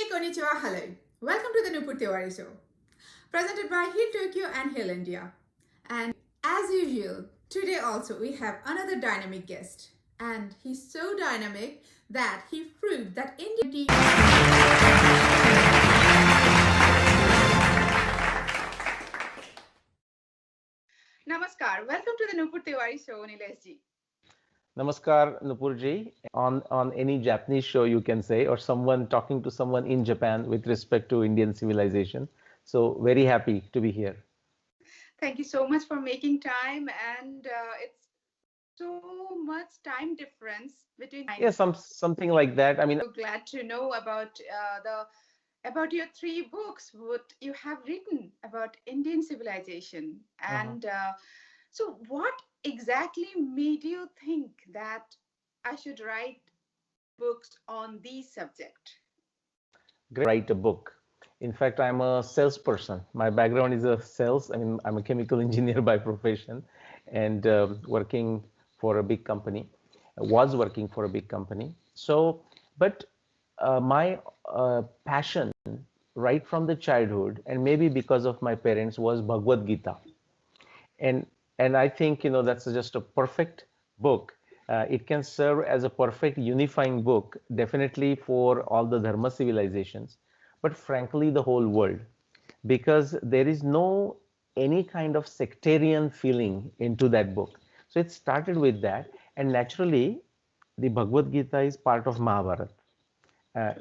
konnichiwa, hello. Welcome to the Nupur Tewari show, presented by Heal Tokyo and Heal India. And as usual, today also we have another dynamic guest. And he's so dynamic that he proved that India. Namaskar. Welcome to the Nupur Tewari show, Nilesh ji. Namaskar, Nupurji. On any Japanese show, you can say, or someone talking to someone in Japan with respect to Indian civilization. So very happy to be here. Thank you so much for making time, and it's so much time difference between. Yeah, something like that. I mean, So glad to know about your three books, what you have written about Indian civilization, and so what exactly made you think that I should write books on this subject? write a book. In fact, I'm a salesperson. My background is a sales. I mean, I'm a chemical engineer by profession, and working for a big company. Was working for a big company. So, but my passion right from the childhood, and maybe because of my parents, was Bhagavad Gita. and and I think that's just a perfect book. It can serve as a perfect unifying book, definitely for all the dharma civilizations, but frankly the whole world, because there is no any kind of sectarian feeling into that book. So it started with that, and naturally the Bhagavad Gita is part of Mahabharata,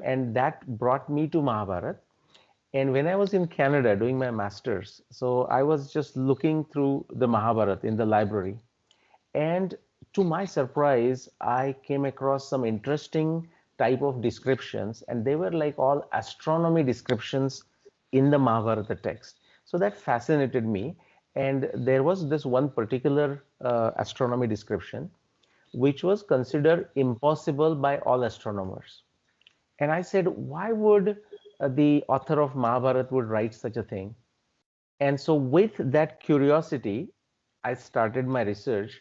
and that brought me to Mahabharata. And when I was in Canada doing my master's, so I was just looking through the Mahabharata in the library. And to my surprise, I came across some interesting type of descriptions, and they were like all astronomy descriptions in the Mahabharata text. So that fascinated me. And there was this one particular astronomy description, which was considered impossible by all astronomers. And I said, why would the author of Mahabharata would write such a thing? And so with that curiosity, I started my research,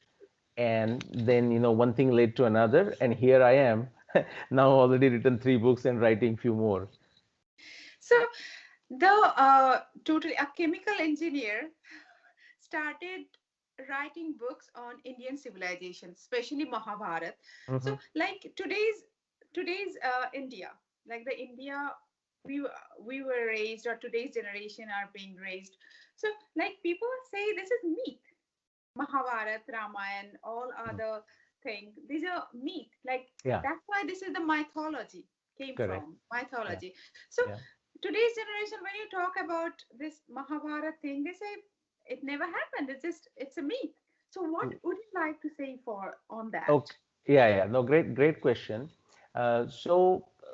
and then one thing led to another, and here I am now already written three books and writing few more. So the totally a chemical engineer started writing books on Indian civilization, especially Mahabharata. So Mhm. like today's India, like the India we we were raised, or today's generation are being raised. So like people say this is myth. Mahabharata, Ramayana, all Mm. other things. These are myth. Like Yeah, that's why this is the mythology came correct. from Yeah, mythology. So yeah. today's generation, when you talk about this Mahabharata thing, they say it never happened. It's a myth. So what Mm. would you like to say for on that? Okay. Yeah, yeah. No, great question. So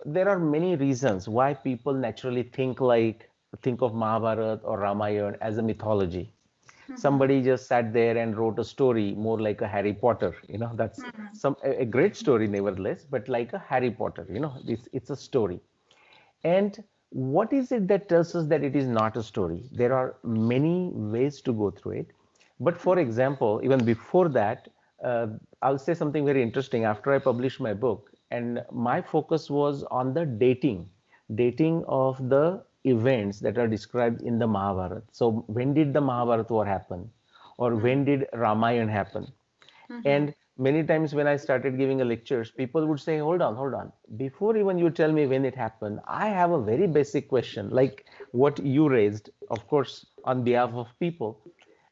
there are many reasons why people naturally think of Mahabharata or Ramayana as a mythology. Mm-hmm. Somebody just sat there and wrote a story more like a Harry Potter. That's a great story nevertheless, but like a Harry Potter. It's a story. And what is it that tells us that it is not a story? There are many ways to go through it. But for example, even before that, uh, I'll say something very interesting. After I published my book, and my focus was on the dating of the events that are described in the Mahabharata. So when did the Mahabharata war happen? Or when did Ramayana happen? Mm-hmm. And many times when I started giving a lectures, people would say, hold on. Before even you tell me when it happened, I have a very basic question, like what you raised, of course, on behalf of people,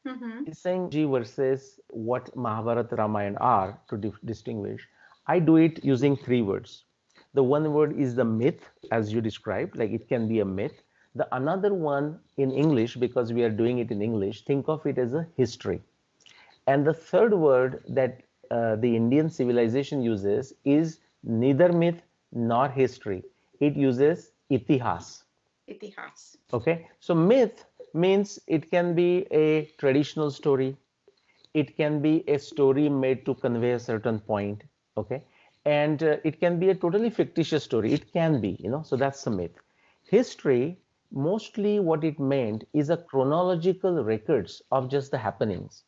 Mm-hmm. is saying versus what Mahabharata Ramayana are to distinguish. I do it using three words. The one word is the myth, as you described, like it can be a myth. The another one in English, because we are doing it in English, think of it as a history. And the third word that the Indian civilization uses is neither myth nor history. It uses itihas. Itihas. Okay, so myth means it can be a traditional story, it can be a story made to convey a certain point. Okay, and it can be a totally fictitious story. It can be, so that's the myth. History, mostly what it meant is a chronological records of just the happenings.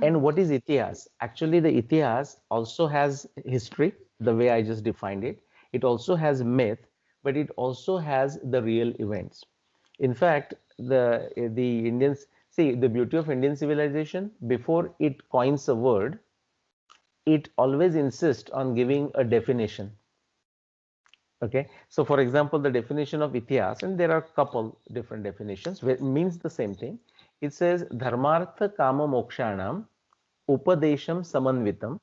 And what is Itihas? Actually, the Itihas also has history, the way I just defined it. It also has myth, but it also has the real events. In fact, the Indians see the beauty of Indian civilization. Before it coins a word, it always insists on giving a definition. Okay, so for example, the definition of itias, and there are a couple different definitions, which means the same thing. It says dharmartha kama mokshanam upadesham samanvitam.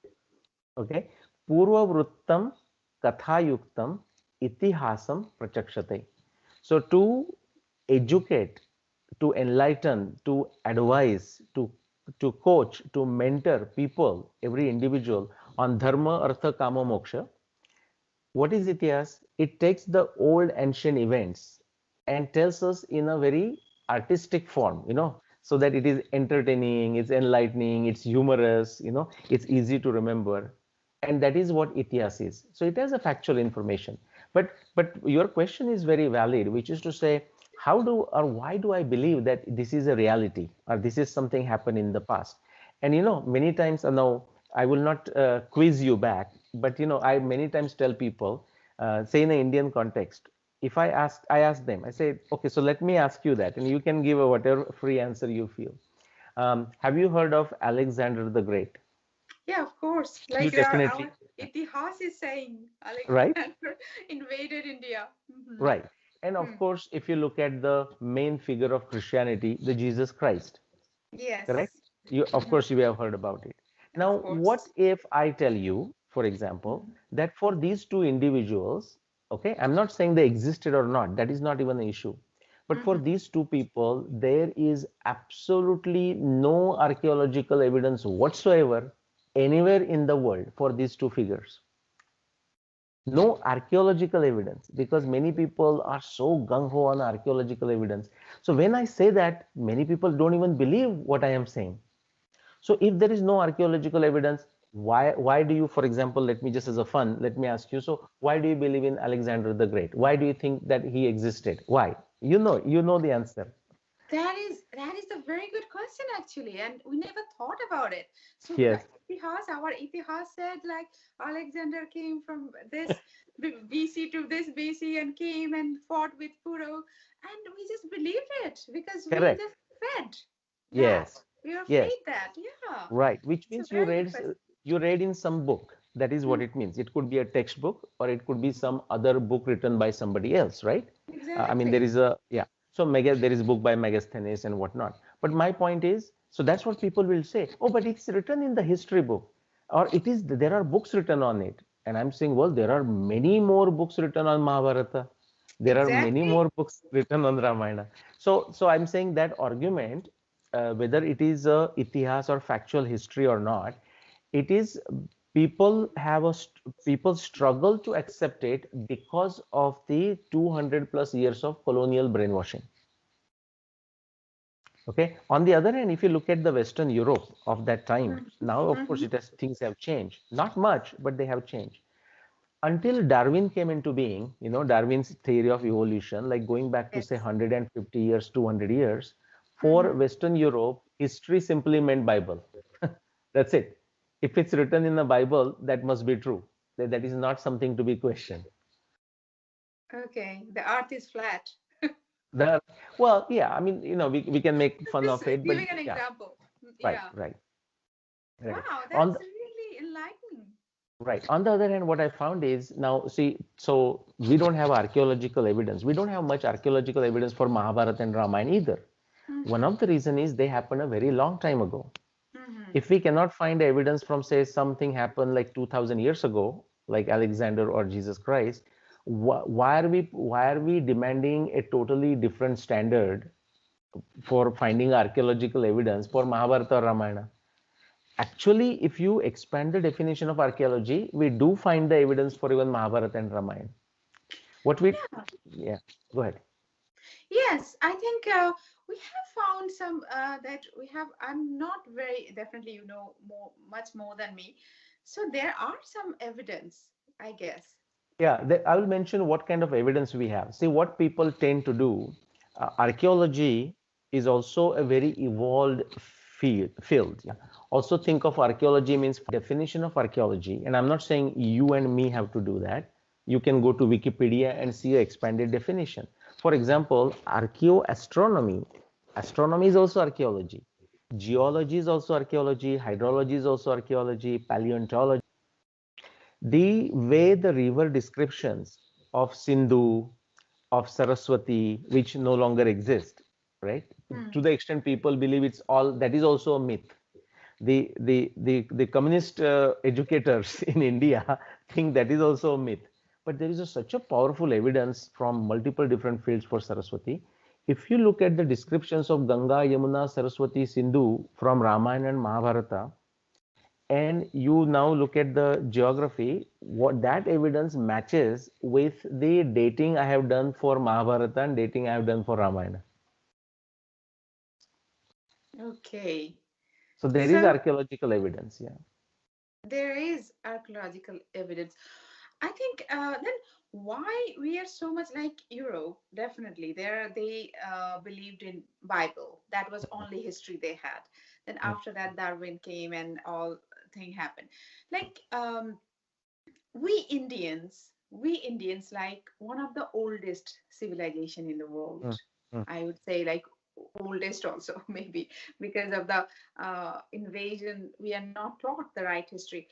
Okay, purva vrittam kathayuktam itihasam prachakshate. So to educate, to enlighten, to advise, to coach, to mentor people, every individual on dharma, artha, kama, moksha. What is Ityas? It takes the old ancient events and tells us in a very artistic form, so that it is entertaining, it's enlightening, it's humorous, it's easy to remember. And that is what Ityas is. So it has a factual information. But your question is very valid, which is to say, how do or why do I believe that this is a reality or this is something happened in the past? And many times, now I will not quiz you back, but I many times tell people, say in an Indian context, if I ask them, I say, okay, so let me ask you that, and you can give a whatever free answer you feel. Have you heard of Alexander the Great? Yeah, of course. You Like definitely, our Itihas is saying, right? Alexander invaded India. Right. And of Hmm. course, if you look at the main figure of Christianity, the Jesus Christ, correct? Yes. Of course, you have heard about it. Of Now, what course. if I tell you, for example, that for these two individuals, okay, I'm not saying they existed or not, that is not even an issue. But for these two people, there is absolutely no archaeological evidence whatsoever anywhere in the world for these two figures. No archaeological evidence, because many people are so gung-ho on archaeological evidence. So when I say that, many people don't even believe what I am saying. So if there is no archaeological evidence, why do you, for example, let me just as a fun, let me ask you, so why do you believe in Alexander the Great? Why do you think that he existed? Why? You know the answer. That is a very good question actually, and we never thought about it. So the Yes, our Itihas said like Alexander came from this BC to this BC and came and fought with Puro, and we just believed it because we correct. just fed that. Yes, We are yes. afraid that, yeah. Right, which It's a means you very good read question. you read in some book. That is what Hmm. it means. It could be a textbook or it could be some other book written by somebody else, right? I mean, there Exactly. is a yeah. So there is a book by Megasthenes and whatnot. But my point is, so that's what people will say. Oh, but it's written in the history book, or it is there are books written on it. And I'm saying, well, there are many more books written on Mahabharata. There are many Exactly. more books written on Ramayana. So I'm saying that argument, whether it is a itihas or factual history or not, it is people struggle to accept it because of the 200 plus years of colonial brainwashing. Okay. On the other hand, if you look at the Western Europe of that time, now of course Mm-hmm. things have changed. Not much, but they have changed. Until Darwin came into being, Darwin's theory of evolution, like going back to say Yes. 150 years, 200 years, for Mm-hmm. Western Europe, history simply meant Bible. That's it. If it's written in the Bible, that must be true. That is not something to be questioned. Okay. The earth is flat. The, well, yeah, I mean, we can make fun Just of it, but giving an yeah, example. right, Yeah. right, right. Wow, On that's really enlightening. Right. On the other hand, what I found is now, see, so we don't have archaeological evidence. We don't have much archaeological evidence for Mahabharata and Ramayana either. One Mm-hmm. of the reason is they happened a very long time ago. Mm-hmm. If we cannot find evidence from, say, something happened like 2000 years ago, like Alexander or Jesus Christ, why are we demanding a totally different standard for finding archaeological evidence for Mahabharata or Ramayana? Actually, if you expand the definition of archaeology, we do find the evidence for even Mahabharata and Ramayana. What we, Yeah. yeah, go ahead. Yes, I think we have found some that we have. I'm not very definitely, much more than me. So there are some evidence, I guess. Yeah, I will mention what kind of evidence we have. See, what people tend to do, archaeology is also a very evolved field. Yeah. Also think of archaeology means definition of archaeology, and I'm not saying you and me have to do that. You can go to Wikipedia and see an expanded definition. For example, archaeoastronomy. Astronomy is also archaeology. Geology is also archaeology. Hydrology is also archaeology. Paleontology. The way the river descriptions of Sindhu, of Saraswati, which no longer exist, right? To Hmm. the extent people believe it's all, that is also a myth. The communist educators in India think that is also a myth. But there is such a powerful evidence from multiple different fields for Saraswati. If you look at the descriptions of Ganga, Yamuna, Saraswati, Sindhu from Ramayana and Mahabharata, and you now look at the geography, what that evidence matches with the dating I have done for Mahabharata and dating I have done for Ramayana. Okay. So there is So archaeological evidence, yeah. there is archaeological evidence. I think then why we are so much like Europe? Definitely, there they believed in Bible. That was only history they had. Then Mm, after that, Darwin came and all thing happened. Like we Indians like one of the oldest civilization in the world. mm, mm, I would say like oldest also maybe because of the invasion. We are not taught the right history.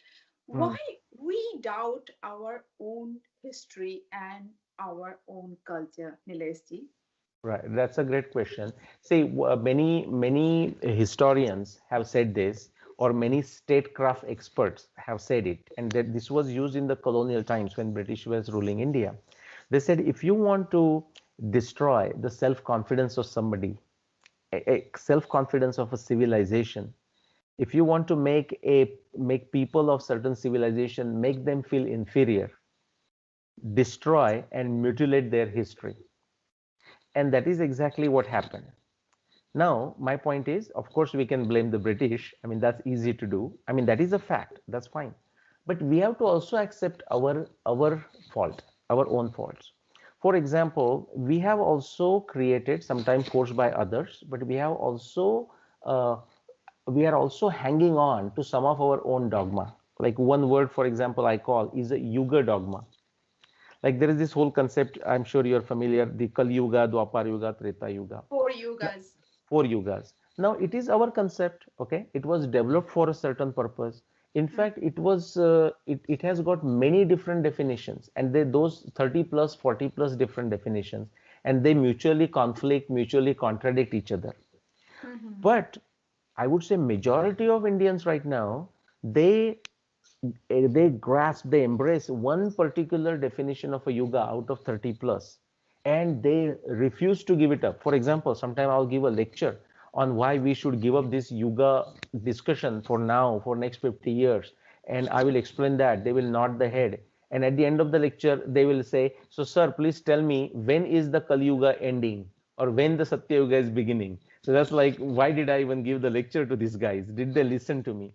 Why mm. we doubt our own history and our own culture, Nilesh? Right, that's a great question. See, many historians have said this, or many statecraft experts have said it, and that this was used in the colonial times when British was ruling India. They said if you want to destroy the self-confidence of somebody, a self-confidence of a civilization, if you want to make people of certain civilization make them feel inferior, destroy and mutilate their history. And that is exactly what happened. Now, my point is, of course, we can blame the British. I mean, that's easy to do. I mean, that is a fact. That's fine. But we have to also accept our fault, our own faults. For example, we have also created, sometimes forced by others, but uh, we are also hanging on to some of our own dogma. Like one word, for example, I call is a Yuga dogma. Like there is this whole concept, I'm sure you're familiar, the Kali Yuga, Dwapar Yuga, Treta Yuga. For you guys. Four yugas. Now it is our concept, okay? It was developed for a certain purpose. In fact, it has got many different definitions, and those 30 plus, 40 plus different definitions, and they mutually conflict, mutually contradict each other. Mm-hmm. But I would say majority of Indians right now, they they grasp, they embrace one particular definition of a yuga out of 30 plus, and they refuse to give it up. For example, sometime I'll give a lecture on why we should give up this yuga discussion for now, for next 50 years. And I will explain that. They will nod the head. And at the end of the lecture, they will say, so sir, please tell me when is the Kali Yuga ending or when the Satya Yuga is beginning. So that's like, why did I even give the lecture to these guys? Did they listen to me?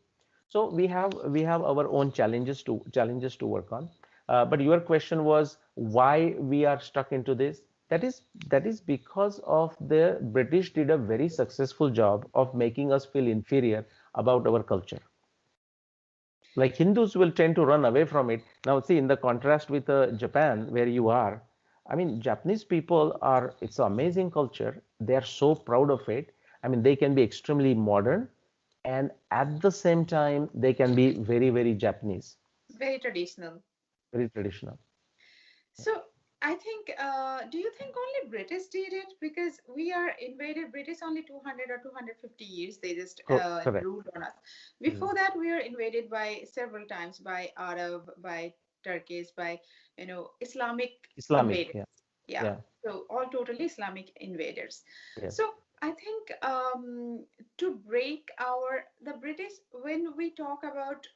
So we have our own challenges to work on. But your question was why we are stuck into this. That is because of the British did a very successful job of making us feel inferior about our culture. Like Hindus will tend to run away from it. Now, see, in the contrast with Japan, where you are, I mean, Japanese people are, it's an amazing culture. They are so proud of it. I mean, they can be extremely modern, and at the same time, they can be very, very Japanese, Very traditional. very traditional. So I think, do you think only British did it? Because we are invaded British only 200 or 250 years. They just Correct. ruled on us. Mhm. Before that, we were invaded by several times by Arab, by Turkish, by Islamic Islamic, invaders. yeah, Yeah, yeah, so all totally Islamic invaders. yes. So I think to break our the British, when we talk about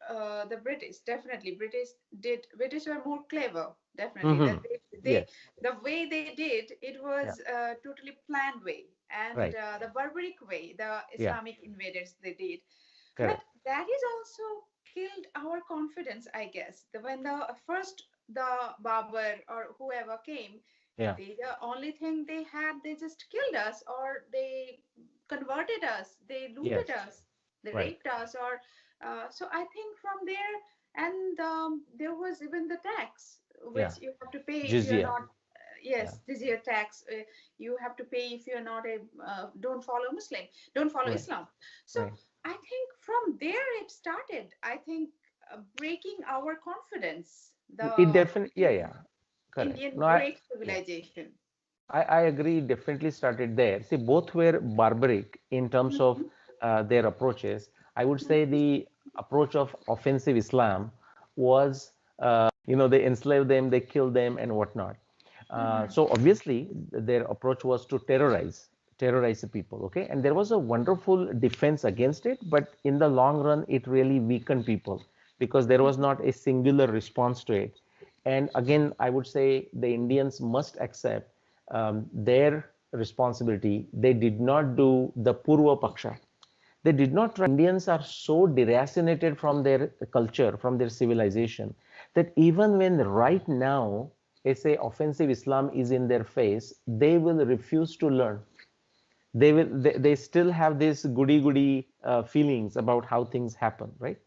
the British, definitely British were more clever. Definitely that Hmm. they Yes, the way they did it yeah, was a totally planned way, and right, the barbaric way the yeah, Islamic invaders they did. But correct, that is also killed our confidence, I guess. When the first the Babur or whoever came, yeah, the only thing they had, they just killed us, or they converted us, they looted yes, us, they right. raped us, or so I think from there, and there was even the tax Yeah. which you have to pay if you're Jizya. not. Yeah. Yes, this year tax you have to pay if you're not a don't follow Muslim, don't follow Right. Islam. So Right. I think from there it started. I think breaking our confidence, It the definitely, yeah, yeah, correct. Indian No, great yeah, civilization. I agree. It definitely started there. See, both were barbaric in terms of Mhm, their approaches. I would say mhm, the approach of offensive Islam was, they enslaved them, they killed them, and whatnot. mhm, So obviously, their approach was to terrorize the people. Okay, and there was a wonderful defense against it, but in the long run, it really weakened people because there was not a singular response to it. And again, I would say the Indians must accept their responsibility. They did not do the Purva Paksha. They did not try. Indians are so deracinated from their culture, from their civilization, that even when right now, say, offensive Islam is in their face, they will refuse to learn. They still have this goody feelings about how things happen, right?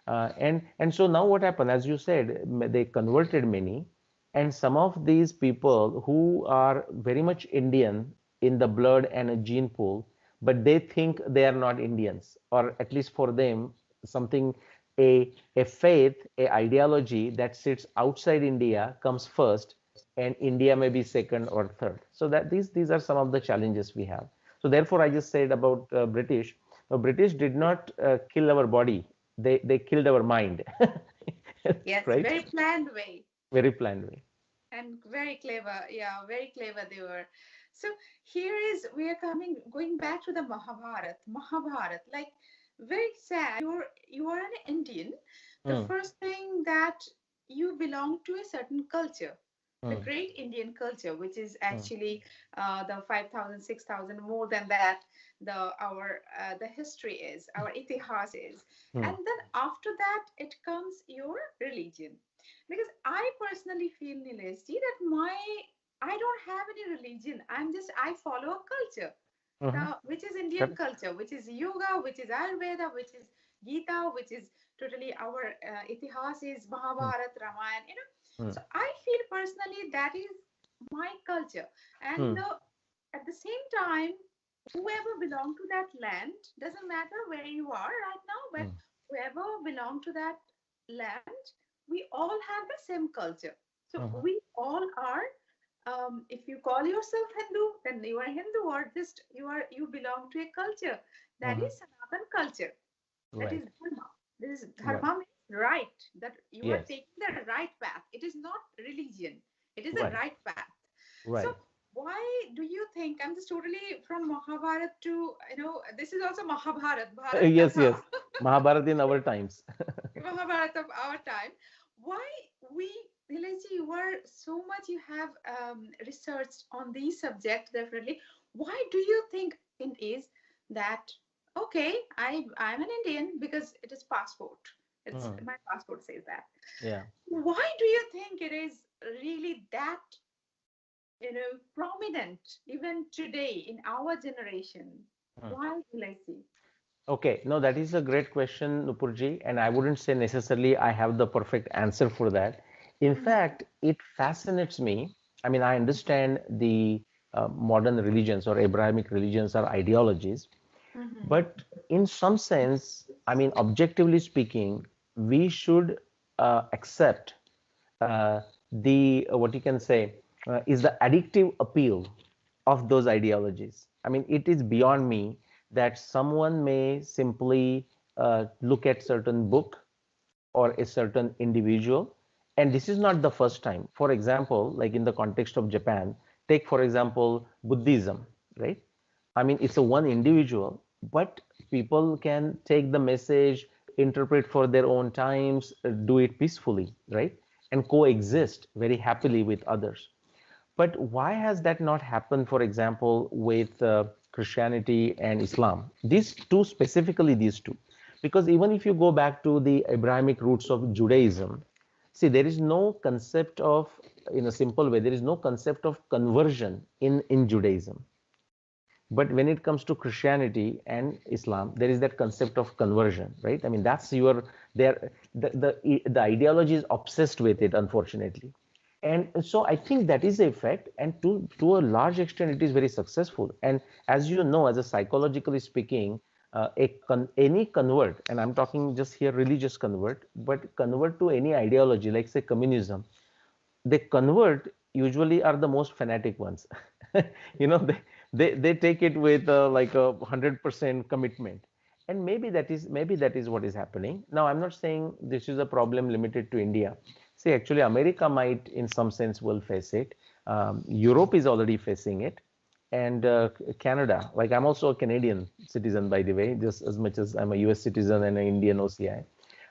And so now what happened, as you said, they converted many, and some of these people who are very much Indian in the blood and a gene pool, but they think they are not Indians, or at least for them, something, a faith, a ideology that sits outside India comes first, and India may be second or third. So that these are some of the challenges we have. So therefore, I just said about British. British did not kill our body; they killed our mind, yes, right? very planned way. Very planned way. And very clever, yeah, very clever they were. So here is we are going back to the Mahabharat, like very sad. You are an Indian. The Mm, first thing that you belong to a certain culture, the mm, great Indian culture, which is mm, actually the 5,000, 6,000, more than that, the history is, our itihas is. mm, And then after that it comes your religion, because I personally feel, Nilesh ji, that I don't have any religion. I follow a culture, mhm. which is Indian Correct. culture, which is yoga, which is Ayurveda, which is Gita, which is totally our itihas is Mm, Mahabharat, Ramayana. mm, So I feel personally that is my culture, and mm, at the same time, whoever belong to that land, doesn't matter where you are right now, but mm, whoever belong to that land, we all have the same culture. So mhm, we all are, if you call yourself Hindu, then you are Hindu, or just you belong to a culture that mhm. is Sanatan culture, that is Right. dharma. This is Right. dharma means right, that you are Yes. taking the right path. It is not religion, it is the Right. right path. So Right. why do you think, I'm just totally from Mahabharat to, this is also Mahabharat, Bharat Yes. Katha. Yes. Mahabharata in our times. Mahabharat of our time. Why we, Nilesh, you are so much, you have researched on these subjects definitely. Why do you think it is that, okay, I'm an Indian because it is passport. It's Mm, my passport says that. yeah. Why do you think it is really that, prominent even today in our generation? Mm. Why, Nilesh? Okay. No, that is a great question, Nupurji, and I wouldn't say necessarily I have the perfect answer for that. In Mm-hmm. fact, it fascinates me. I mean, I understand the modern religions or Abrahamic religions are ideologies, Mm-hmm. but in some sense, I mean, objectively speaking, we should accept the what you can say is the addictive appeal of those ideologies. I mean, it is beyond me that someone may simply look at certain book or a certain individual, and this is not the first time. For example, like in the context of Japan, take for example Buddhism, right? I mean, it's a one individual, but people can take the message, interpret for their own times, do it peacefully, right? And coexist very happily with others. But why has that not happened, for example, with Christianity and Islam? These two, specifically these two. Because even if you go back to the Abrahamic roots of Judaism, see, there is no concept of, in a simple way, there is no concept of conversion in Judaism. But when it comes to Christianity and Islam, there is that concept of conversion, right? I mean, that's your there the ideology is obsessed with it, unfortunately. And so I think that is the effect, and to a large extent, it is very successful. And as you know, as a psychologically speaking, any convert, and I'm talking just here religious convert, but convert to any ideology, like say communism, they convert usually are the most fanatic ones. you know they take it with like 100% commitment, and maybe that is what is happening now. I'm not saying this is a problem limited to India. See, actually America might in some sense will face it. Europe is already facing it, and Canada, like I'm also a Canadian citizen, by the way, just as much as I'm a US citizen and an Indian OCI.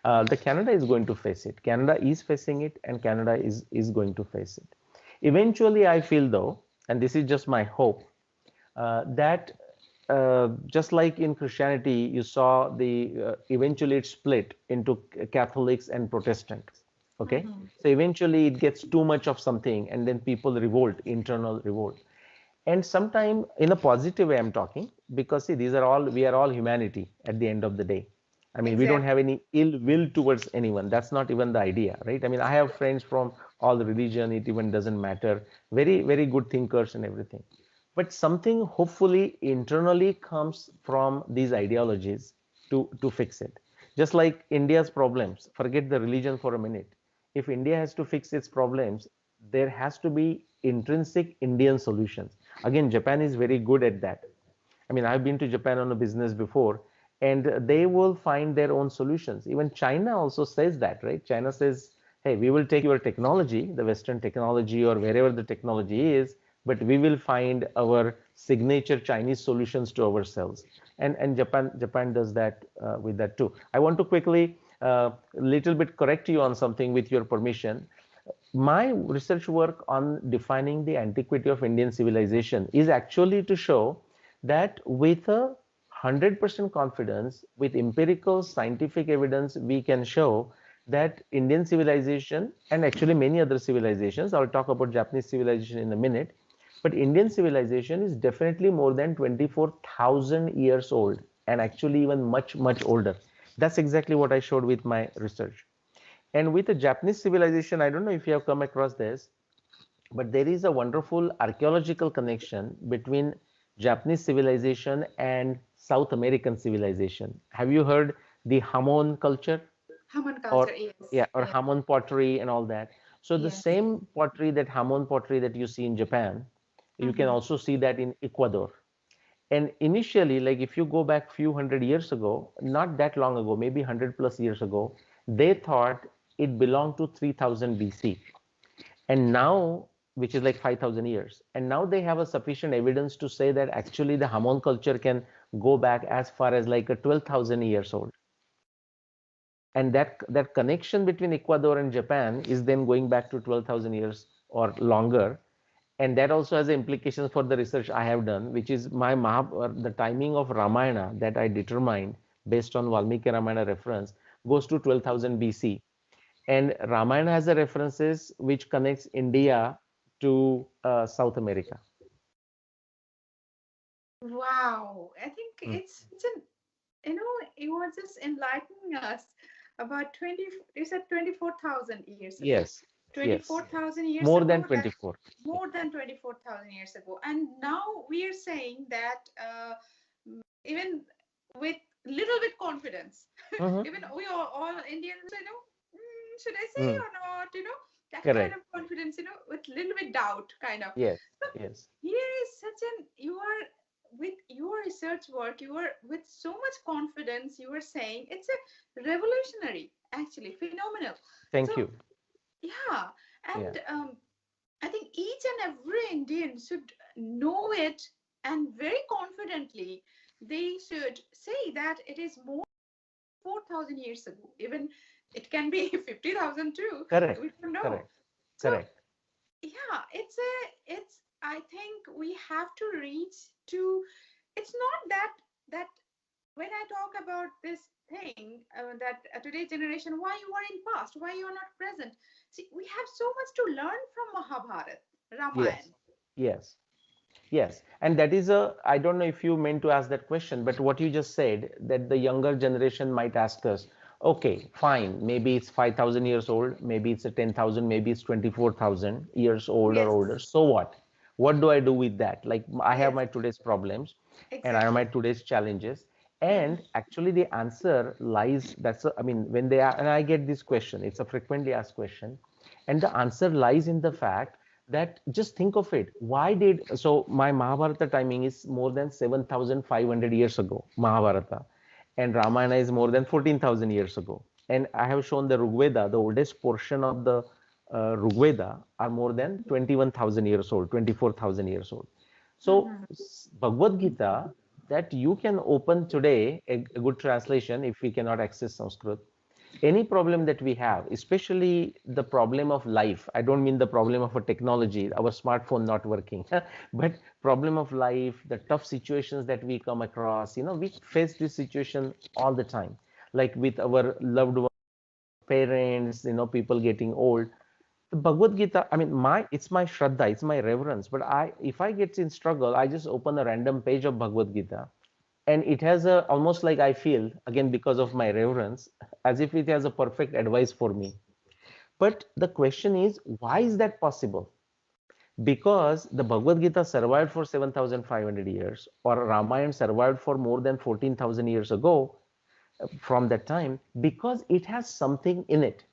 The Canada is going to face it. Canada is facing it, and Canada is going to face it. Eventually, I feel though, and this is just my hope, that just like in Christianity, you saw the eventually it split into Catholics and Protestants. Okay, Mm-hmm. so eventually it gets too much of something, and then people revolt, internal revolt. And sometime in a positive way I'm talking, because see, we are all humanity at the end of the day. I mean, we don't Exactly. have any ill will towards anyone. That's not even the idea, right? I mean, I have friends from all the religion, it even doesn't matter, very very good thinkers and everything. But something hopefully internally comes from these ideologies to fix it. Just like India's problems, forget the religion for a minute. If India has to fix its problems, there has to be intrinsic Indian solutions. Again, Japan is very good at that. I mean, I've been to Japan on a business before, and they will find their own solutions. Even China also says that, right? China says, hey, we will take your technology, the Western technology or wherever the technology is, but we will find our signature Chinese solutions to ourselves. And Japan does that with that too. I want to quickly little bit correct you on something with your permission. My research work on defining the antiquity of Indian civilization is actually to show that with a 100% confidence, with empirical scientific evidence, we can show that Indian civilization and actually many other civilizations, I'll talk about Japanese civilization in a minute, but Indian civilization is definitely more than 24,000 years old, and actually even much, much older. That's exactly what I showed with my research. And with the Japanese civilization, I don't know if you have come across this, but there is a wonderful archaeological connection between Japanese civilization and South American civilization. Have you heard the Hamon culture, Human culture, or yes, yeah, or yes, Hamon pottery and all that? So the yes. same pottery, that Hamon pottery that you see in Japan, you can Mm-hmm. also see that in Ecuador. And initially, like if you go back few hundred years ago, not that long ago, maybe 100 plus years ago, they thought it belonged to 3000 BC. And now, which is like 5,000 years. And now they have a sufficient evidence to say that actually the Hamon culture can go back as far as like a 12,000 years old. And that connection between Ecuador and Japan is then going back to 12,000 years or longer. And that also has implications for the research I have done, which is my map, or the timing of Ramayana that I determined based on Valmiki Ramayana reference goes to 12,000 BC. And Ramayana has a references which connects India to South America. Wow. I think Mm. it's an, you were just enlightening us about 20, you said 24,000 years ago. Yes, yes, 24,000 years more ago, than that 24. Yeah. more than 24,000 years ago. And now we are saying that even with little bit confidence, Mhm. even we are all Indians, should I say Mm. or not? That kind Correct. of confidence, with little bit doubt, kind of. Yes, So yes. here is such an, you are with your research work, you are with so much confidence, you are saying it's a revolutionary, actually, phenomenal. So, Thank you. yeah, Yeah. and I think each and every Indian should know it, and very confidently they should say that it is more 4,000 years ago. Even it can be 50,000 too. Correct. We don't know. Correct. So Correct. yeah, it's I think we have to reach to, it's not that when I talk about this thing, that today's generation, why you are in past, why you are not present. See, we have so much to learn from Mahabharata, Yes. Ramayana. Yes. Yes, and that is a, I don't know if you meant to ask that question, but what you just said, that the younger generation might ask us, okay, fine, maybe it's 5,000 years old, maybe it's a 10,000, maybe it's 24,000 years old or older. Yes, So what? What do I do with that? Like I have yes, my today's problems and I have my exactly. today's challenges. Mhm. And actually the answer lies, I mean, when they are, and I get this question, it's a frequently asked question. And the answer lies in the fact that just think of it. Why did so my Mahabharata timing is more than 7,500 years ago, Mahabharata, and Ramayana is more than 14,000 years ago. And I have shown the Rigveda, the oldest portion of the Rigveda, are more than 21,000 years old, 24,000 years old. So Mhm. Bhagavad Gita, that you can open today a good translation if we cannot access Sanskrit, any problem that we have, especially the problem of life. I don't mean the problem of a technology, our smartphone not working, but problem of life, the tough situations that we come across. We face this situation all the time, like with our loved ones, parents, people getting old. The Bhagavad Gita, I mean, it's my Shraddha, it's my reverence. But if I get in struggle, I just open a random page of Bhagavad Gita, and it has a almost like I feel again because of my reverence, as if it has a perfect advice for me. But the question is, why is that possible? Because the Bhagavad Gita survived for 7,500 years, or Ramayana survived for more than 14,000 years ago, from that time, because it has something in it.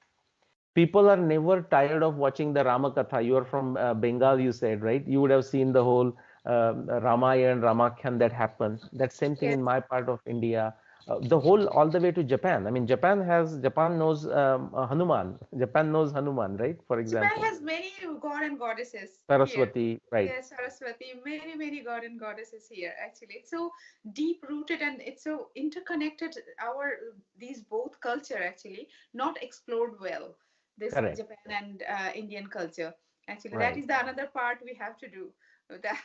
People are never tired of watching the Ramakatha. You are from Bengal, you said, right? You would have seen the whole Ramayana, Ramakyan that happened. That same thing Yes. in my part of India. The whole, all the way to Japan. I mean, Japan knows Hanuman. Japan knows Hanuman, right? For Japan example, has many god and goddesses here. Saraswati, right? Yes, Saraswati, many, many god and goddesses here. Actually, it's so deep rooted and it's so interconnected. These both culture actually not explored well. This Correct. Japan and Indian culture. Actually, that Right. is the another part we have to do. That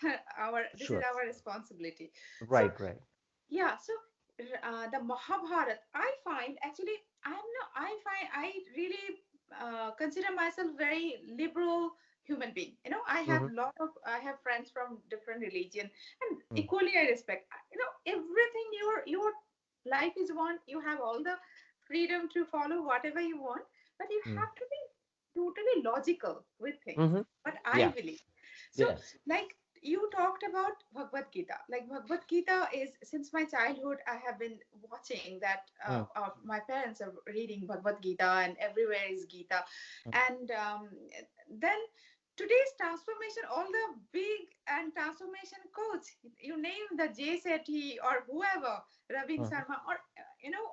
this is Sure. our responsibility. So Right, right. yeah, so the Mahabharata, I find actually I find I really consider myself very liberal human being. Mm-hmm. I have friends from different religion, and equally I respect. Everything your life is one. You have all the freedom to follow whatever you want, but you Mm-hmm. have to be totally logical with things. Mm-hmm. But I Yeah. believe so. Yes. Like you talked about Bhagavad Gita. Like Bhagavad Gita is since my childhood, I have been watching that. Mm-hmm. My parents are reading Bhagavad Gita, and everywhere is Gita. And then today's transformation, all the big and transformation coach, you name the Jay Shetty or whoever, Ravin Mm-hmm. Sharma, or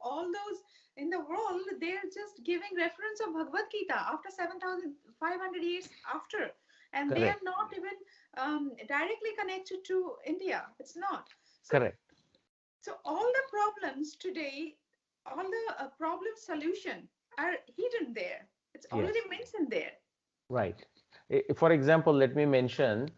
all those in the world, they're just giving reference of Bhagavad Gita after 7,500 years after, and they are Correct. not even directly connected to India. It's not. So, Correct. so all the problems today, all the problem solution are hidden there. It's already Yes. mentioned there. Right. For example, let me mention,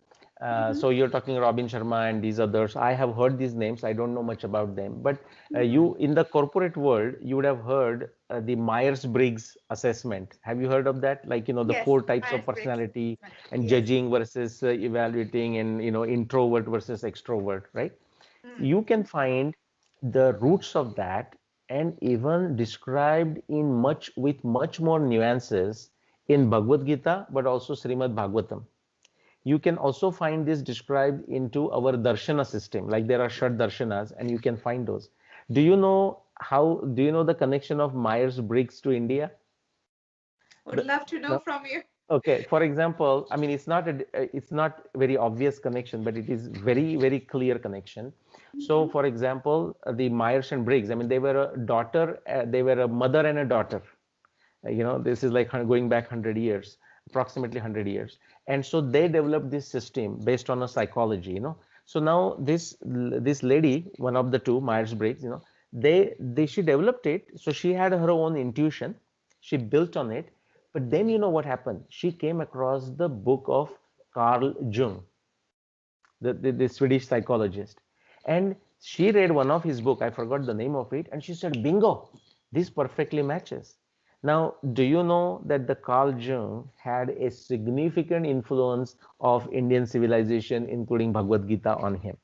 Mm-hmm. so you're talking Robin Sharma and these others. I have heard these names. I don't know much about them. But Mm-hmm. you, in the corporate world, you would have heard the Myers-Briggs assessment. Have you heard of that? Like, the Yes, four types of Myers-Briggs personality assessment. and Yes. judging versus evaluating, and, introvert versus extrovert, right? Mm. You can find the roots of that, and even described in with much more nuances in Bhagavad Gita, but also Srimad Bhagavatam. You can also find this described into our darshana system, like there are Shad Darshanas, and you can find those. Do you know the connection of Myers-Briggs to India? Would The, love to know no? from you. Okay, for example, I mean, it's not very obvious connection, but it is very, very clear connection. So, Mm-hmm. for example, the Myers and Briggs, I mean, they were a mother and a daughter. This is like going back 100 years, approximately 100 years. And so they developed this system based on a psychology. So now this lady, one of the two, Myers-Briggs, she developed it. So she had her own intuition. She built on it. But then you know what happened? She came across the book of Carl Jung, the Swedish psychologist. And she read one of his book, I forgot the name of it, and she said, bingo, this perfectly matches. Now, do you know that the Carl Jung had a significant influence of Indian civilization, including Bhagavad Gita, on him?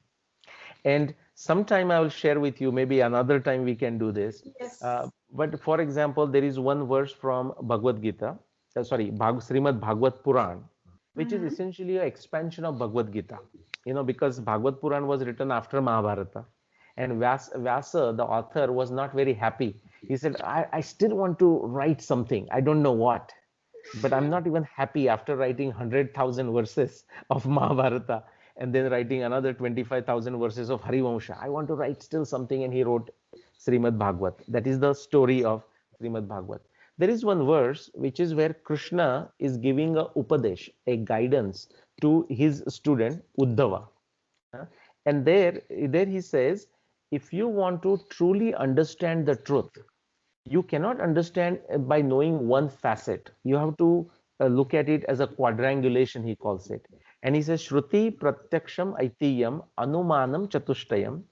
And sometime I will share with you, maybe another time we can do this. Yes. But for example, there is one verse from Bhagavad Gita, Srimad Bhagavad Puran, which is Mm-hmm. essentially an expansion of Bhagavad Gita. Because Bhagavad Puran was written after Mahabharata. And Vyasa, the author, was not very happy. He said, I still want to write something. I don't know what. But I'm not even happy after writing 100,000 verses of Mahabharata and then writing another 25,000 verses of Harivamsha. I want to write still something, and he wrote Srimad Bhagavad. That is the story of Srimad Bhagavad. There is one verse which is where Krishna is giving a upadesh, a guidance to his student Uddhava. Uh, And there he says, if you want to truly understand the truth, you cannot understand by knowing one facet. You have to look at it as a quadrangulation, he calls it. And he says, Shruti Pratyaksham Aitiyam Anumanam Chatushtayam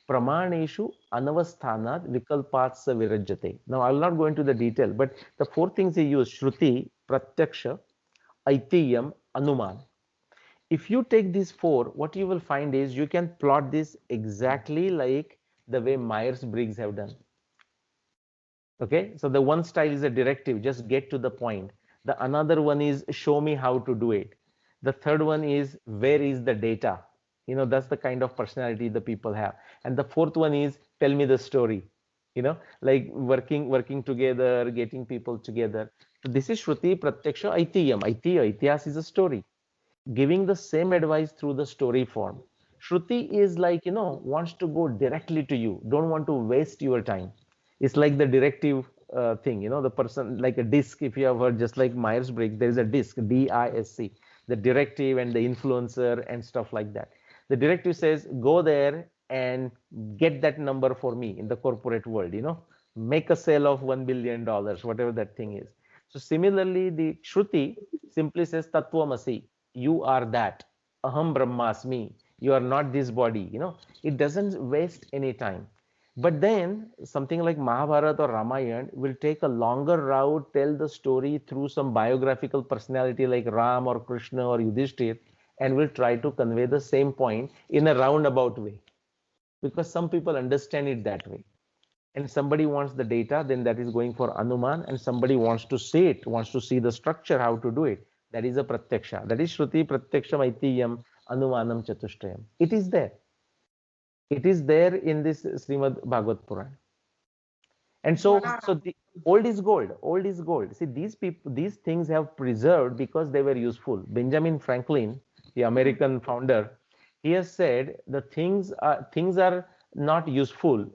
Pramaneshu Anavasthanat Vikalpat Sa Virajyate. Now, I will not go into the detail, but the four things he used: Shruti, Pratyaksha, Aitiyam, Anuman. If you take these four, what you will find is you can plot this exactly like the way Myers-Briggs have done. Okay, so the one style is a directive, just get to the point. The another one is show me how to do it. The third one is where is the data? That's the kind of personality the people have. And the fourth one is tell me the story. Like working together, getting people together. So this is Shruti Pratyaksha Aitiyam. Itihas is a story, giving the same advice through the story form. Shruti is like, wants to go directly to you, don't want to waste your time. It's like the directive thing, the person, like a disc, if you have heard, just like Myers-Briggs, there is a disc, DISC, the directive and the influencer and stuff like that. The directive says, go there and get that number for me in the corporate world, make a sale of $1 billion, whatever that thing is. So similarly, the Shruti simply says, Tattvamasi, you are that. Aham Brahmasmi, you are not this body. It doesn't waste any time. But then something like Mahabharata or Ramayana will take a longer route, tell the story through some biographical personality like Ram or Krishna or Yudhishthir, and will try to convey the same point in a roundabout way. Because some people understand it that way. And somebody wants the data, then that is going for Anuman, and somebody wants to see it, wants to see the structure, how to do it. That is a Pratyaksha. That is Shruti Pratyaksham Aitiyam Anumanam Chatushtayam. It is there. It is there in this Srimad Bhagavad Puran. And so Wow. the old is gold. Old is gold. See, these people, these things have preserved because they were useful. Benjamin Franklin, the American founder, he has said the things are not useful,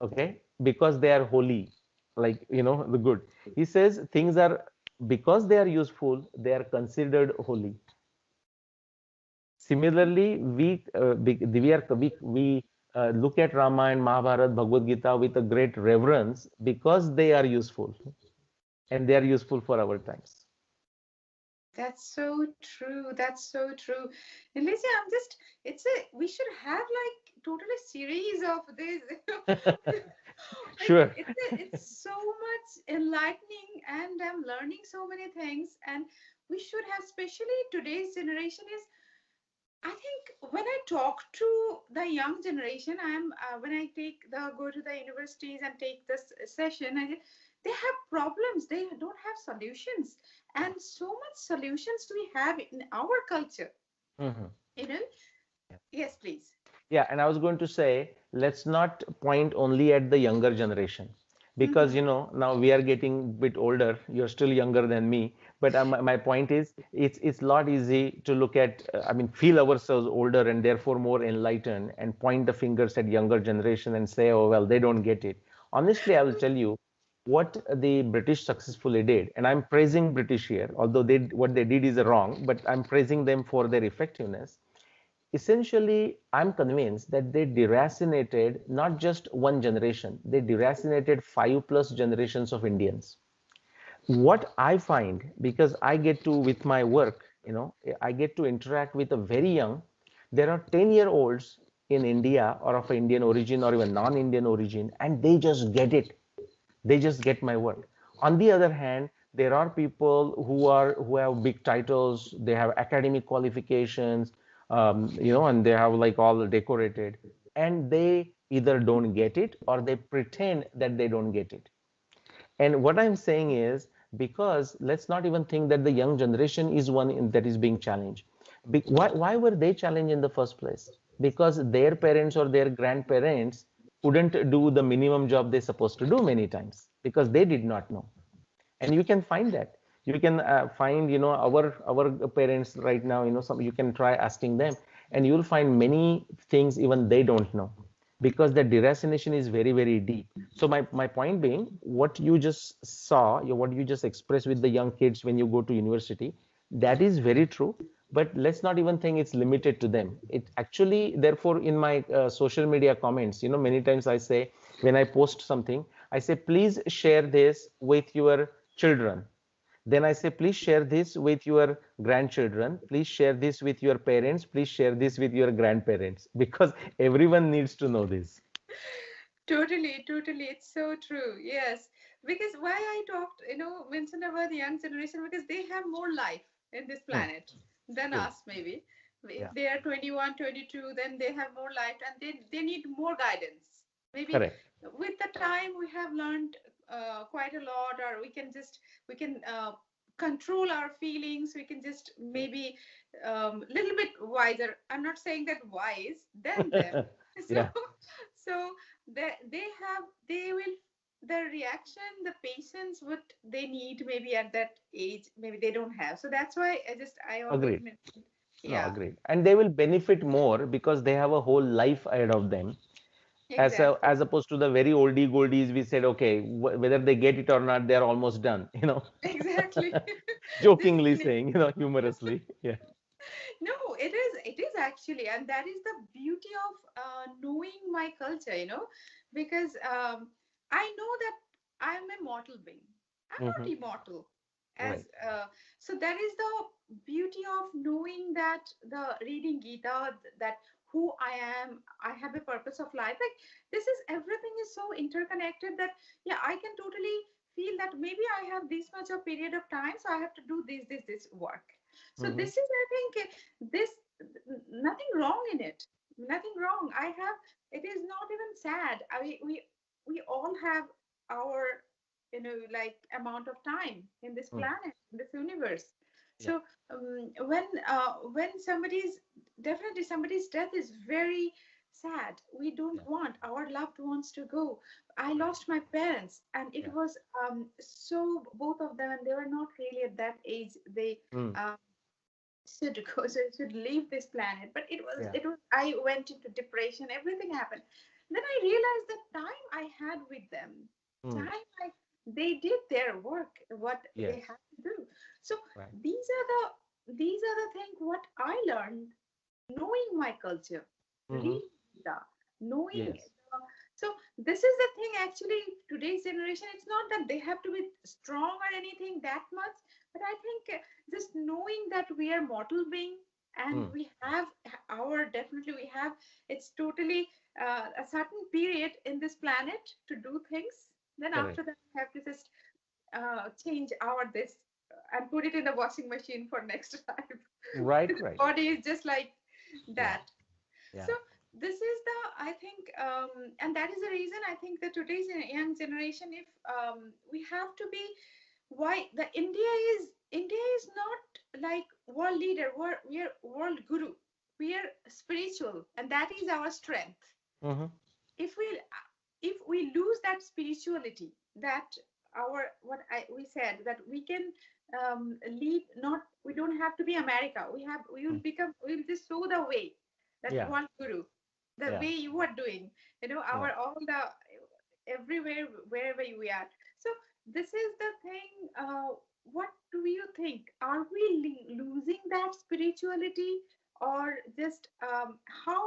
okay, because they are holy, like the good. He says things are, because they are useful, they are considered holy. Similarly, we look at Rama and Mahabharata, Bhagavad Gita with a great reverence because they are useful, and they are useful for our times. That's so true. That's so true. And Lizzie, we should have like totally series of this. Like Sure. it's so much enlightening and I'm learning so many things. And we should have, especially today's generation is, I think when I talk to the young generation, when I go to the universities and take this session, they have problems. They don't have solutions, and so much solutions we have in our culture. Mhm. You know? Yes, please. Yeah, and I was going to say, let's not point only at the younger generation because Mm-hmm. now we are getting a bit older. You're still younger than me, but my point is, it's a lot easy to look at, I mean, feel ourselves older and therefore more enlightened, and point the fingers at younger generation and say, oh well, they don't get it. Honestly, I will tell you what the British successfully did, and I'm praising British here, although what they did is wrong, but I'm praising them for their effectiveness. Essentially, I'm convinced that they deracinated not just one generation, they deracinated 5+ generations of Indians. What I find, because I get to, with my work, I get to interact with a very young, there are 10-year-olds in India or of Indian origin or even non-Indian origin, and they just get it. They just get my work. On the other hand, there are people who have big titles, they have academic qualifications, and they have like all decorated, and they either don't get it or they pretend that they don't get it. And what I'm saying is, because let's not even think that the young generation is that is being challenged. Why were they challenged in the first place? Because their parents or their grandparents couldn't do the minimum job they're supposed to do many times because they did not know. And you can find that. You can find, our parents right now, some you can try asking them, and you'll find many things even they don't know because the deracination is very, very deep. So my point being, what you just saw, what you just expressed with the young kids when you go to university, that is very true. But let's not even think it's limited to them. It actually, therefore, in my social media comments, many times I say, when I post something, I say, please share this with your children. Then I say, please share this with your grandchildren. Please share this with your parents. Please share this with your grandparents, because everyone needs to know this. Totally, totally. It's so true. Yes. Because why I talked, mentioned about the young generation, because they have more life in this Hmm, planet than true. us, maybe. If Yeah. they are 21, 22, then they have more life and they need more guidance. Maybe Correct. with the time we have learned quite a lot, or we can control our feelings. We can just maybe little bit wiser. I'm not saying that wise than them. So, Yeah. so they will the reaction, the patience what they need maybe at that age, maybe they don't have. So that's why I always Agreed. mention, No, yeah, agreed. And they will benefit more because they have a whole life ahead of them. exactly. As opposed to the very oldie goldies, we said, okay, whether they get it or not, they're almost done. Exactly. This Jokingly finish. saying, humorously. Yeah. No, it is actually, and that is the beauty of knowing my culture, because I know that I'm a mortal being. I'm not Hmm. immortal. Right. As So that is the beauty of knowing that the reading Gita, that who I am, I have a purpose of life. Like this is everything is so interconnected that yeah, I can totally feel that maybe I have this much of period of time, so I have to do this work. So Hmm. this is, I think, this nothing wrong in it. Nothing wrong. I have. It is not even sad. We all have our like amount of time in this Hmm. planet, in this universe. Yeah. So when somebody's death is very sad. We don't Yeah. want our loved ones to go. I Right. lost my parents, and it Yeah. was so both of them, and they were not really at that age. They Hmm. should go, so should leave this planet. But Yeah. it was. I went into depression. Everything happened. Then I realized the time I had with them, Hmm. time I they did their work, what they Yes. had to do. So Right. these are the things what I learned knowing my culture, Hmm. reading Gita, knowing. Yes. So this is the thing. Actually, today's generation, it's not that they have to be strong or anything that much, but I think just knowing that we are mortal being and Hmm. we have our definitely we have it's totally a certain period in this planet to do things. Then Correct. after that, we have to just change our this and put it in the washing machine for next time. Right. The Right. body is just like Yeah. that. Yeah. So this is the I think, and that is the reason I think that today's young generation, if we have to be, why the India is not like world leader. We are world guru. We are spiritual, and that is our strength. Hmm. If we lose that spirituality, that our we said that we can lead, not we don't have to be America. We will become, we will just show the way, that Yeah. one guru, the Yeah. way you are doing, Right. our all the everywhere wherever we are. So this is the thing. What do you think, are we losing that spirituality, or just how,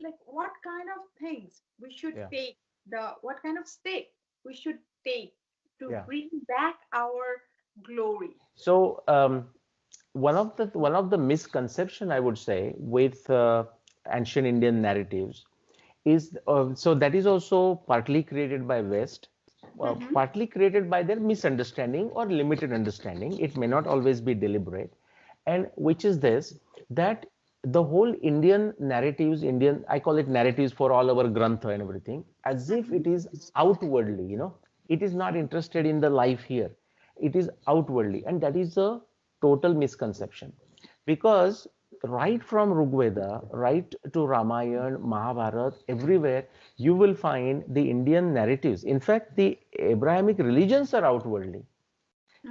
like what kind of things we should Yeah. take, the what kind of step we should take to Yeah. bring back our glory. So one of the misconception, I would say, with ancient Indian narratives is, so that is also partly created by West. Mm-hmm. partly created by their misunderstanding or limited understanding. It may not always be deliberate. And which is this, that the whole Indian narratives, Indian, I call it narratives for all our grantha and everything, as if it is outwardly, it is not interested in the life here. It is outwardly. And that is a total misconception. Because right from Rigveda, right to Ramayana, Mahabharata, everywhere, you will find the Indian narratives. In fact, the Abrahamic religions are outwardly.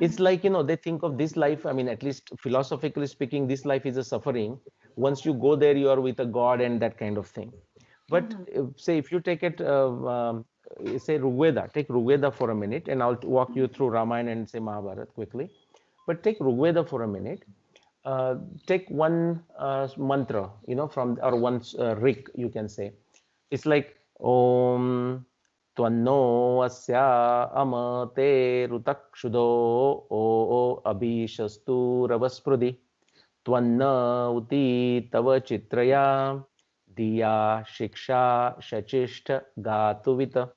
It's Mm-hmm. like, they think of this life, I mean, at least philosophically speaking, this life is a suffering. Once you go there, you are with a God and that kind of thing. But Mm-hmm. say if you take it, say Rigveda, take Rigveda for a minute, and I'll walk you through Ramayana and say Mahabharata quickly. But take Rigveda for a minute. Uh, Take one mantra, from, or one rik, you can say. It's like Om Tvanno Asya Amate Rutakshudo O Abhishastu Ravasprudi Tvanna Uti Tava Chitraya Diya Shiksha Shachishta Gatuvita.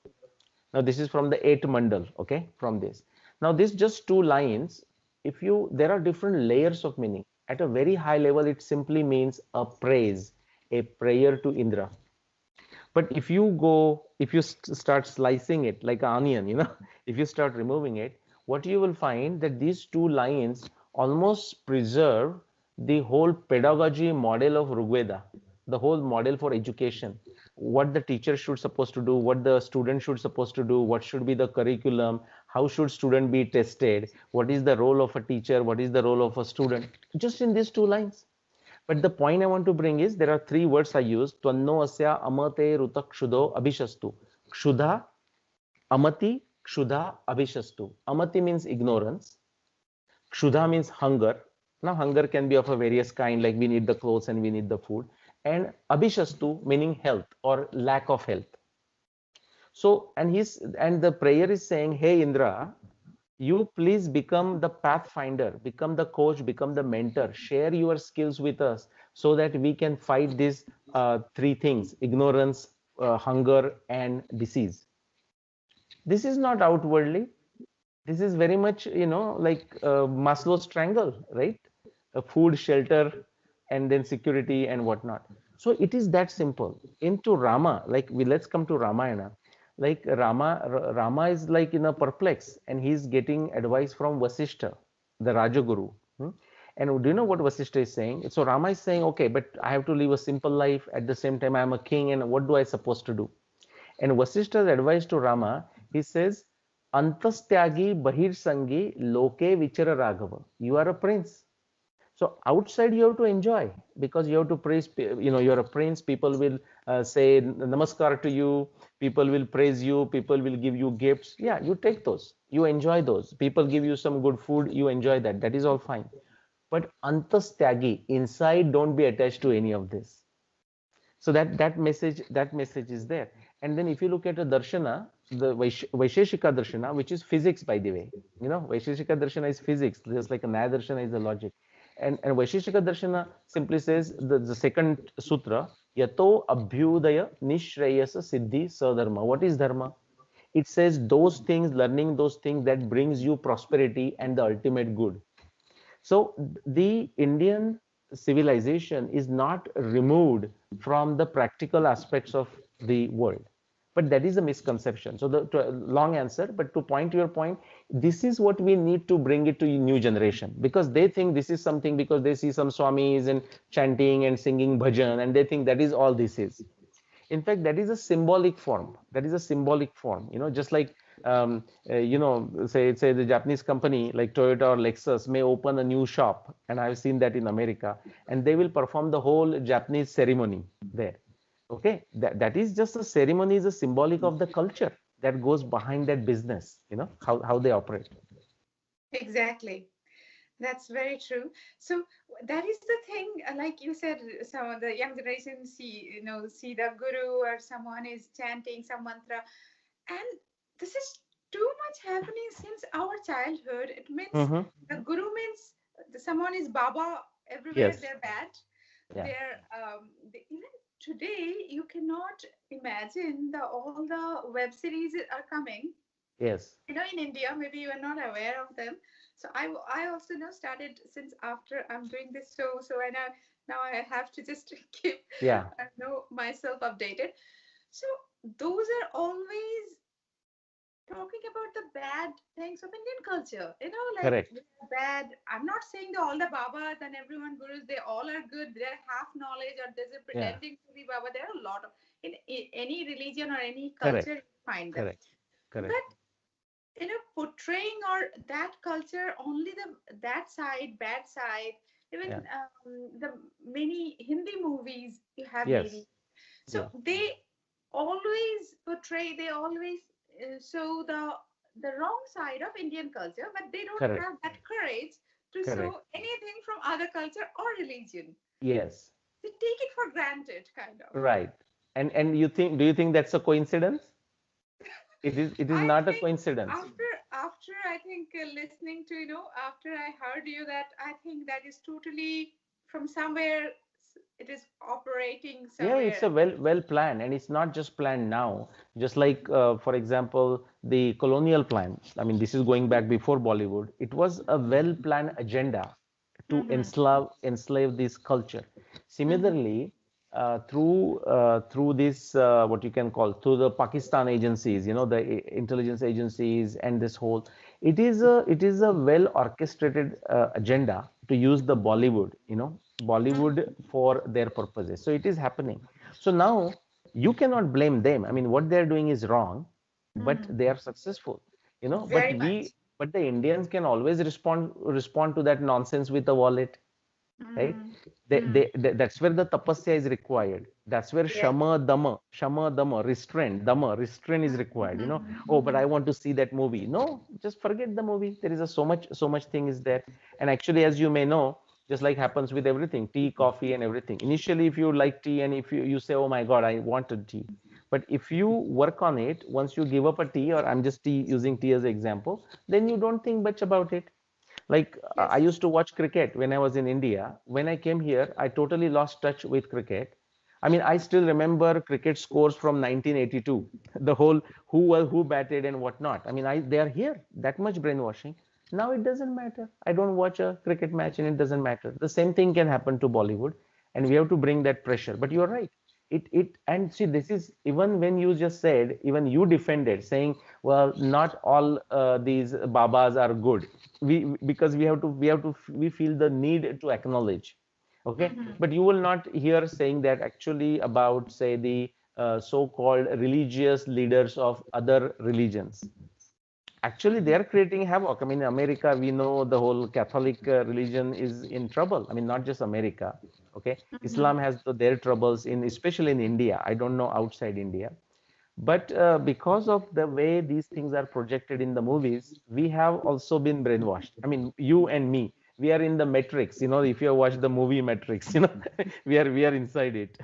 Now this is from the 8th mandal, okay, from this. Now this just two lines, if you, there are different layers of meaning. At a very high level, it simply means a praise, a prayer to Indra. But if you start slicing it like an onion, if you start removing it, what you will find that these two lines almost preserve the whole pedagogy model of Rigveda, the whole model for education, what the teacher should supposed to do, what the student should supposed to do, what should be the curriculum, how should student be tested, what is the role of a teacher, what is the role of a student, just in these two lines. But the point I want to bring is there are three words I use. Tvanno asya amate rutakshudo abhishastu. Kshuddha, amati, kshuddha, abhishastu. Amati means ignorance. Kshuddha means hunger. Now, hunger can be of a various kind, like we need the clothes and we need the food. And abhishastu meaning health or lack of health. So, and the prayer is saying, hey Indra, you please become the pathfinder, become the coach, become the mentor, share your skills with us so that we can fight these three things: ignorance, hunger, and disease. This is not outwardly. This is very much, like Maslow's triangle, right? Food, shelter, and then security and whatnot. So it is that simple. Into Rama, like let's come to Ramayana. Like Rama is like in a perplex, and he's getting advice from Vasishtha, the Rajaguru. And do you know what Vasishtha is saying? So Rama is saying, okay, but I have to live a simple life. At the same time, I am a king, and what do I supposed to do? And Vasishtha's advice to Rama, he says, Antastyagi Bahirsangi Loke Vichara Raghava. You are a prince. So outside you have to enjoy, because you have to praise, you're a prince. People will say namaskar to you. People will praise you. People will give you gifts. Yeah, you take those. You enjoy those. People give you some good food. You enjoy that. That is all fine. But antastyagi, inside, don't be attached to any of this. So that message is there. And then if you look at a darshana, the vaisheshika darshana, which is physics, by the way, vaisheshika darshana is physics, just like a Nyaya darshana is the logic. And vaisheshika darshana simply says, the second sutra, yato abhyudaya nishreyasa siddhi sadharma. What is dharma? It says those things, learning those things that brings you prosperity and the ultimate good. So the Indian civilization is not removed from the practical aspects of the world. But that is a misconception. So long answer, but to point to your point, this is what we need to bring it to new generation, because they think this is something, because they see some swamis and chanting and singing bhajan, and they think that is all this is. In fact, that is a symbolic form. That is a symbolic form. Just like say the Japanese company like Toyota or Lexus may open a new shop, and I've seen that in America, and they will perform the whole Japanese ceremony there. Okay, that is just a ceremony, is a symbolic of the culture that goes behind that business. How they operate. Exactly. That's very true. So that is the thing. Like you said, some of the young generation see the guru or someone is chanting some mantra, and this is too much happening since our childhood. It means Mm-hmm. the guru means someone is Baba everywhere. Yes. They're bad. Yeah. Even today you cannot imagine the all the web series are coming. Yes. In India, maybe you are not aware of them. So I also started since after I'm doing this show. So I now I have to just keep Yeah. know myself updated. So those are always talking about the bad things of Indian culture. Like Correct. bad. I'm not saying that all the Babas and everyone gurus, they all are good. They're half knowledge or they're Yeah. pretending to be Baba. There are a lot of in any religion or any culture Correct. you find them. Correct. Correct. But portraying or that culture only that side, bad side. Even Yeah. the many Hindi movies you have Yes. maybe, so Yeah. they always portray, they always show the wrong side of Indian culture, but they don't Correct. have that courage to Correct. show anything from other culture or religion. Yes. They take it for granted, kind of. Right. And you think, do you think that's a coincidence? It is I not a think coincidence. after I think listening to after I heard you, that I think that is totally from somewhere, it is operating Yeah, somewhere. it's a well planned, and it's not just planned now. Just like, for example, the colonial plan. I mean, this is going back before Bollywood. It was a well planned agenda to Mm-hmm. enslave this culture. Mm-hmm. Similarly, through this, what you can call, through the Pakistan agencies, the intelligence agencies, and this whole, it is a well orchestrated agenda to use the Bollywood for their purposes. So it is happening. So now you cannot blame them. I mean, what they're doing is wrong, but Mm-hmm. they are successful. But Very we much. but the Indians can always respond to that nonsense with a wallet, right? Mm-hmm. That's where the tapasya is required. That's where Yes. shama dama, restraint is required. Oh, but Mm-hmm. I want to see that movie. No, just forget the movie. There is so much thing is there. And actually, as you may know, just like happens with everything, tea, coffee, and everything. Initially, if you like tea, and if you say, oh my God, I wanted tea. But if you work on it, once you give up a tea, or I'm just using tea as an example, then you don't think much about it. Like, I Yes. used to watch cricket when I was in India. When I came here, I totally lost touch with cricket. I mean, I still remember cricket scores from 1982, the whole who batted and whatnot. I mean, they are here. That much brainwashing. Now it doesn't matter. I don't watch a cricket match and it doesn't matter. The same thing can happen to Bollywood, and we have to bring that pressure. But you're right. It and see, this is, even when you just said, even you defended, saying, well, not all these babas are good. Because we feel the need to acknowledge. Okay, Mm-hmm. but you will not hear saying that actually about, say, the so-called religious leaders of other religions. Actually, they are creating havoc. I mean, in America, we know the whole Catholic religion is in trouble. I mean, not just America. Okay, Mm-hmm. Islam has their troubles, especially in India. I don't know outside India. But because of the way these things are projected in the movies, we have also been brainwashed. I mean, you and me, we are in the Matrix. If you have watched the movie Matrix, we are inside it.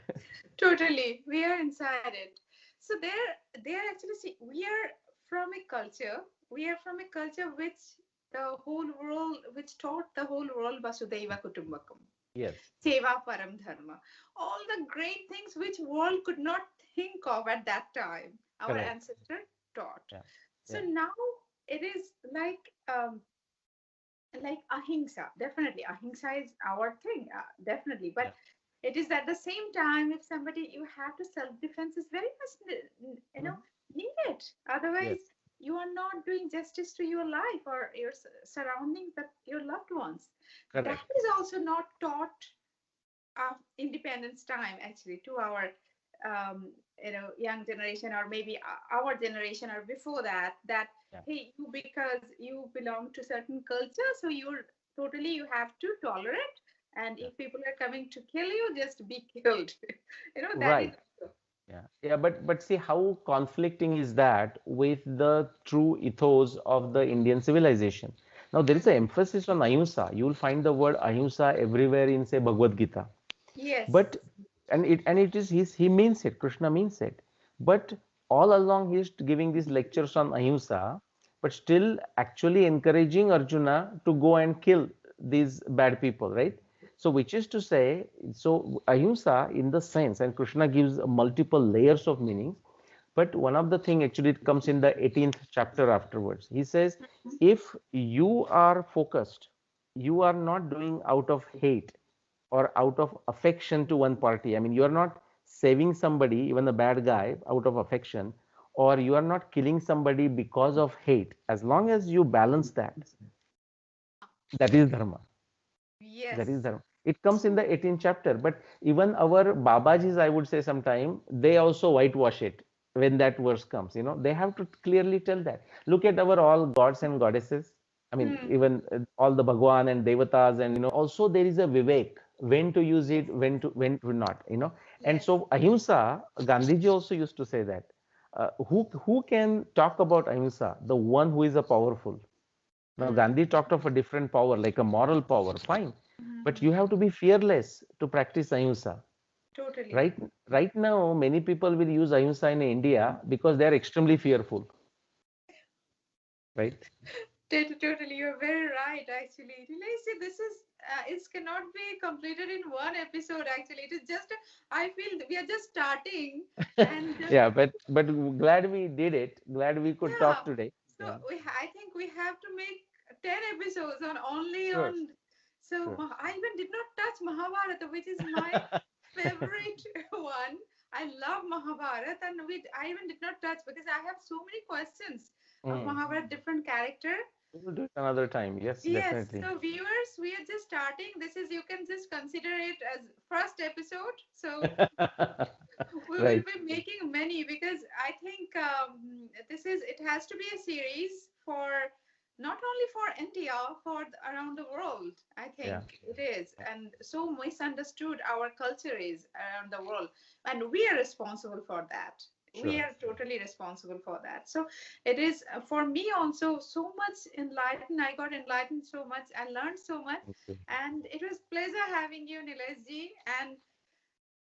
Totally, we are inside it. So they're actually, see, we are from a culture. We are from a culture which the whole world, which taught the whole world Vasudhaiva Kutumbakam, Yes, Seva Param Dharma, all the great things which world could not think of at that time. Our correct. ancestor taught. Yeah, So yeah, now it is like ahimsa. Definitely, ahimsa is our thing. Definitely, yeah, but it is at the same time, if somebody, you have to, self-defense is very much mhm, needed. Otherwise, yes, you are not doing justice to your life or your surroundings, that your loved ones. That correct. is also not taught independence time, actually, to our young generation, or maybe our generation or before that, that Yeah, hey, you, because you belong to certain culture, so you have to tolerate, and yeah. if people are coming to kill you, just be killed. That is Right. Yeah, yeah, but see how conflicting is that with the true ethos of the Indian civilization. Now there is an emphasis on ahimsa. You will find the word ahimsa everywhere in, say, Bhagavad Gita. yes. But and it is he means it. Krishna means it. But all along he is giving these lectures on ahimsa, but still actually encouraging Arjuna to go and kill these bad people, right? So which is to say, so ahimsa in the sense, and Krishna gives multiple layers of meanings. But one of the thing actually it comes in the 18th chapter afterwards. He says, if you are focused, you are not doing out of hate or out of affection to one party. I mean, you are not saving somebody, even a bad guy, out of affection, or you are not killing somebody because of hate. As long as you balance that, that is dharma. That is Yes. dharma. It comes in the 18th chapter, but even our babajis, I would say, sometime they also whitewash it when that verse comes. They have to clearly tell that. Look at our all gods and goddesses. I mean, Hmm. even all the Bhagwan and Devatas, and also there is a vivek when to use it, when to not. And Yes. so ahimsa, Gandhiji also used to say that. Who can talk about ahimsa? The one who is a powerful. Now, Hmm. Gandhi talked of a different power, like a moral power, fine. But you Hmm. have to be fearless to practice ahimsa. Totally. Right now, many people will use ahimsa in India because they are extremely fearful, right? Totally, you're very right. Actually, Nilesh, this is it cannot be completed in one episode. Actually, it is just. I feel we are just starting, and Yeah, but glad we did it. Glad we could yeah. talk today. So Yeah, I think we have to make 10 episodes on only sure, on. So sure. I even did not touch Mahabharata, which is my favorite one. I love Mahabharata, and I even did not touch because I have so many questions of Mm. Mahabharata, different character. We will do it another time. Yes, Yes, definitely. so viewers, we are just starting. This is, you can just consider it as first episode. So we will Right, be making many because I think it has to be a series for not only for India, for around the world. I yeah, think it is. And so misunderstood our culture is around the world. And we are responsible for that. We sure. are totally responsible for that. So it is for me also so much enlightened. I got enlightened so much. I learned so much. Thank you. And it was pleasure having you, Nilesh ji. And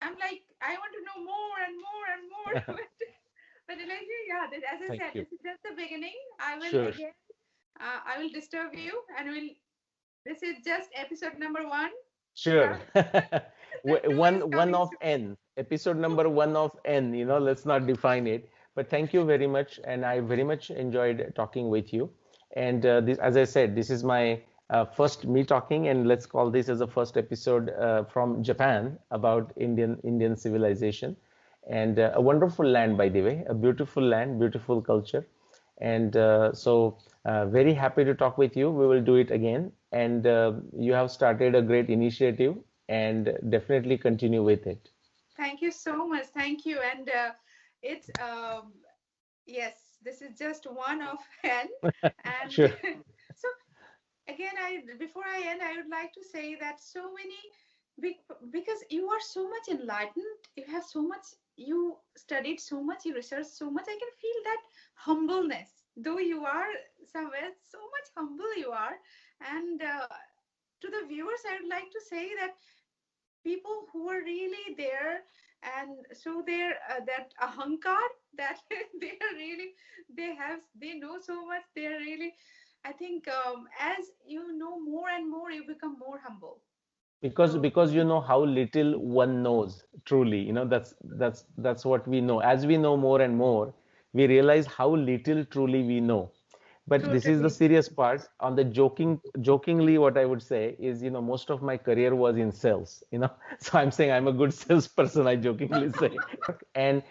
I'm like, I want to know more and more and more. But Nilesh ji, yeah, as I Thank said, you. this is just the beginning. I will Sure. again, I will disturb you, and will. This is just episode number one. Sure. Yeah, the two is One coming of soon. N, episode number one of N, let's not define it. But thank you very much. And I very much enjoyed talking with you. And this, as I said, this is my first me talking, and let's call this as a first episode from Japan about Indian civilization. And a wonderful land, by the way, a beautiful land, beautiful culture. And very happy to talk with you. We will do it again. And you have started a great initiative and definitely continue with it. Thank you so much. Thank you. And it's yes, this is just one of N. And Sure. so again, I before I end, I would like to say that so many because you are so much enlightened, you have so much, you studied so much, you researched so much. I can feel that humbleness. Though you are somewhere so much humble you are, and to the viewers, I would like to say that people who are really there and so they're that ahankar that they are really they know so much, they're really, I think as you know more and more you become more humble. So Because you know how little one knows truly. That's what we know. As we know more and more, we realize how little truly we know. But this is the totally. serious part. On the jokingly, what I would say is, most of my career was in sales. So I'm saying I'm a good salesperson, I jokingly say. And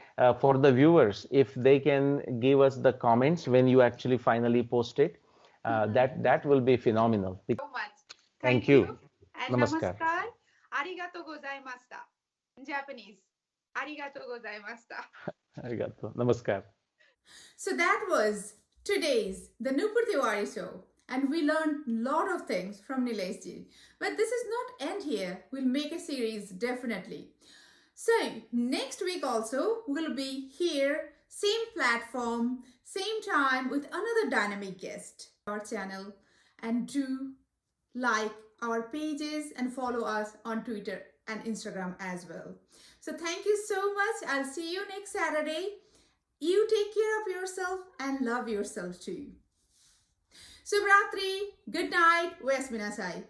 for the viewers, if they can give us the comments when you actually finally post it, that will be phenomenal. So much. Thank Thank you. you. And Namaskar. namaskar. Arigato gozaimashita. In Japanese. Arigato gozaimashita. Arigato. Namaskar. So that was today's the Nupur Tewari show. And we learned a lot of things from Nilesh ji. But this is not end here. We'll make a series definitely. So next week also we'll be here, same platform, same time with another dynamic guest. Our channel and do like our pages and follow us on Twitter and Instagram as well. So thank you so much. I'll see you next Saturday. You take care of yourself and love yourself too. Subratri, good night, West Minasai.